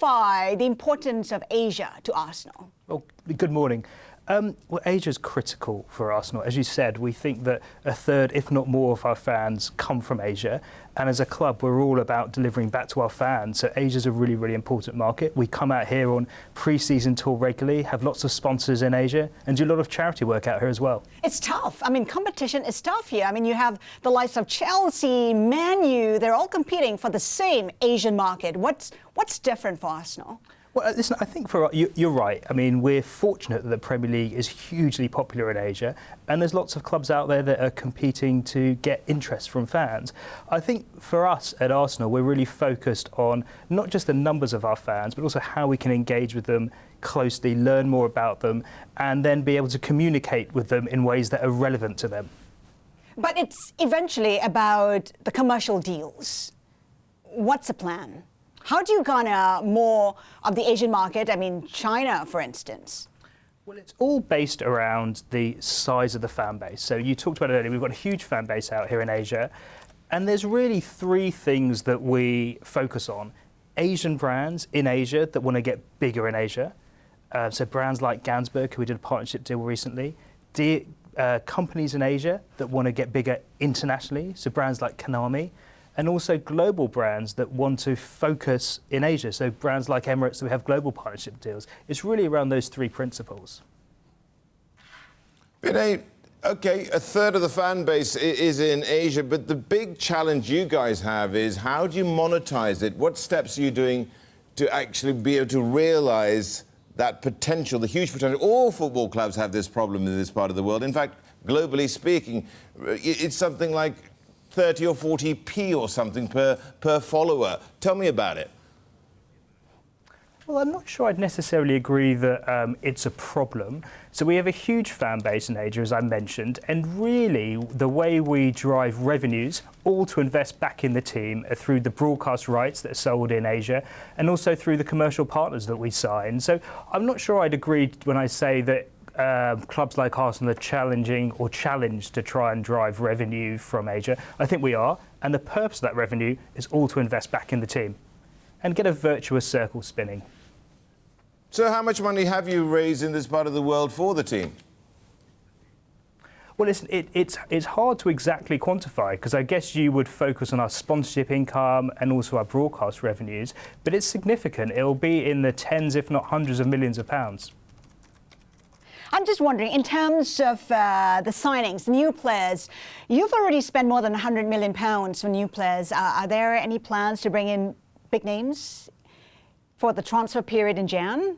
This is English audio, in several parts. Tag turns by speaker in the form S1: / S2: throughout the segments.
S1: quantify the importance of Asia to Arsenal?
S2: Well, good morning. Well, Asia is critical for Arsenal. As you said, we think that a third, if not more, of our fans come from Asia. And as a club, we're all about delivering back to our fans. So Asia's a really, really important market. We come out here on pre-season tour regularly, have lots of sponsors in Asia, and do a lot of charity work out here as well.
S1: It's tough. I mean, competition is tough here. I mean, you have the likes of Chelsea, Man U, they're all competing for the same Asian market. What's different for Arsenal?
S2: Well, listen, I think you're right. I mean, we're fortunate that the Premier League is hugely popular in Asia, and there's lots of clubs out there that are competing to get interest from fans. I think for us at Arsenal, we're really focused on not just the numbers of our fans, but also how we can engage with them closely, learn more about them, and then be able to communicate with them in ways that are relevant to them.
S1: But it's eventually about the commercial deals. What's the plan? How do you garner more of the Asian market? I mean, China, for instance.
S2: Well, it's all based around the size of the fan base. So you talked about it earlier. We've got a huge fan base out here in Asia. And there's really three things that we focus on. Asian brands in Asia that want to get bigger in Asia. So brands like Gansberg, who we did a partnership deal recently. Companies in Asia that want to get bigger internationally. So brands like Konami. And also global brands that want to focus in Asia. So brands like Emirates, that we have global partnership deals. It's really around those three principles.
S3: Vinai, okay, a third of the fan base is in Asia, but the big challenge you guys have is how do you monetize it? What steps are you doing to actually be able to realize that potential, the huge potential? All football clubs have this problem in this part of the world. In fact, globally speaking, it's something like 30 or 40p or something per follower. Tell me about it.
S2: Well, I'm not sure I'd necessarily agree that it's a problem. So we have a huge fan base in Asia, as I mentioned, and really the way we drive revenues, all to invest back in the team, are through the broadcast rights that are sold in Asia, and also through the commercial partners that we sign. So I'm not sure I'd agree when I say that clubs like Arsenal are challenged to try and drive revenue from Asia. I think we are, and the purpose of that revenue is all to invest back in the team and get a virtuous circle spinning.
S3: So how much money have you raised in this part of the world for the team?
S2: Well, listen, it's hard to exactly quantify because I guess you would focus on our sponsorship income and also our broadcast revenues, but it's significant. It'll be in the tens, if not hundreds of millions of pounds.
S1: I'm just wondering, in terms of the signings, new players, you've already spent more than £100 million for new players. Are there any plans to bring in big names for the transfer period in Jan?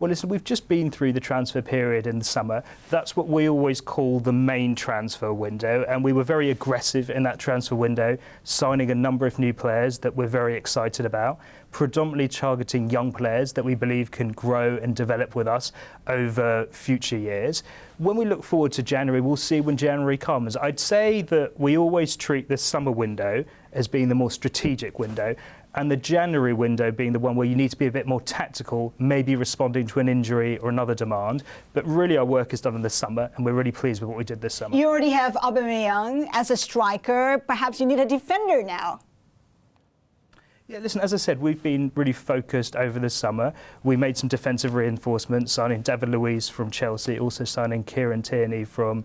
S2: Well, listen, we've just been through the transfer period in the summer. That's what we always call the main transfer window. And we were very aggressive in that transfer window, signing a number of new players that we're very excited about, predominantly targeting young players that we believe can grow and develop with us over future years. When we look forward to January, we'll see when January comes. I'd say that we always treat the summer window as being the more strategic window, and the January window being the one where you need to be a bit more tactical, maybe responding to an injury or another demand. But really our work is done in the summer, and we're really pleased with what we did this summer.
S1: You already have Aubameyang as a striker. Perhaps you need a defender now.
S2: Yeah, listen, as I said, we've been really focused over the summer. We made some defensive reinforcements, signing David Luiz from Chelsea, also signing Kieran Tierney from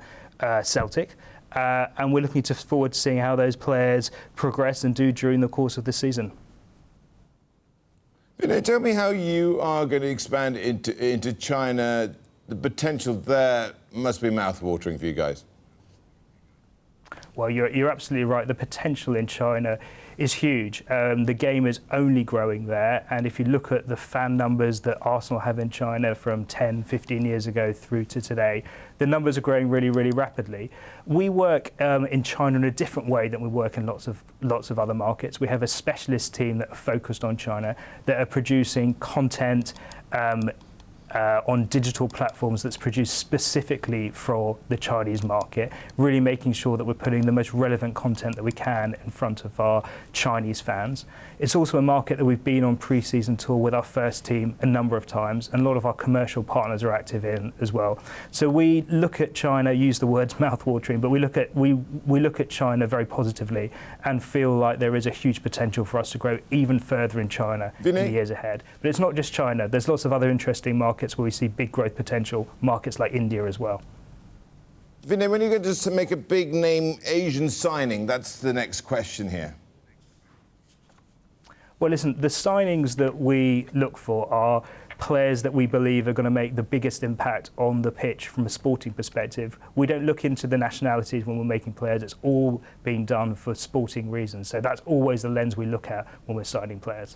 S2: Celtic. And we're looking forward to seeing how those players progress and do during the course of the season.
S3: Vinai, tell me how you are going to expand into China. The potential there must be mouth-watering for you guys.
S2: Well, you're absolutely right. The potential in China is huge. The game is only growing there. And if you look at the fan numbers that Arsenal have in China from 10, 15 years ago through to today, the numbers are growing really, really rapidly. We work in China in a different way than we work in lots of other markets. We have a specialist team that are focused on China, that are producing content on digital platforms that's produced specifically for the Chinese market, really making sure that we're putting the most relevant content that we can in front of our Chinese fans. It's also a market that we've been on pre-season tour with our first team a number of times, and a lot of our commercial partners are active in as well. So we look at China, use the words mouth-watering, but we look at China very positively and feel like there is a huge potential for us to grow even further in China in the years ahead. But it's not just China. There's lots of other interesting markets where we see big growth potential, markets like India as well.
S3: Vinay, when are you going to make a big name Asian signing? That's the next question here.
S2: Well, listen, the signings that we look for are players that we believe are going to make the biggest impact on the pitch from a sporting perspective. We don't look into the nationalities when we're making players. It's all being done for sporting reasons. So that's always the lens we look at when we're signing players.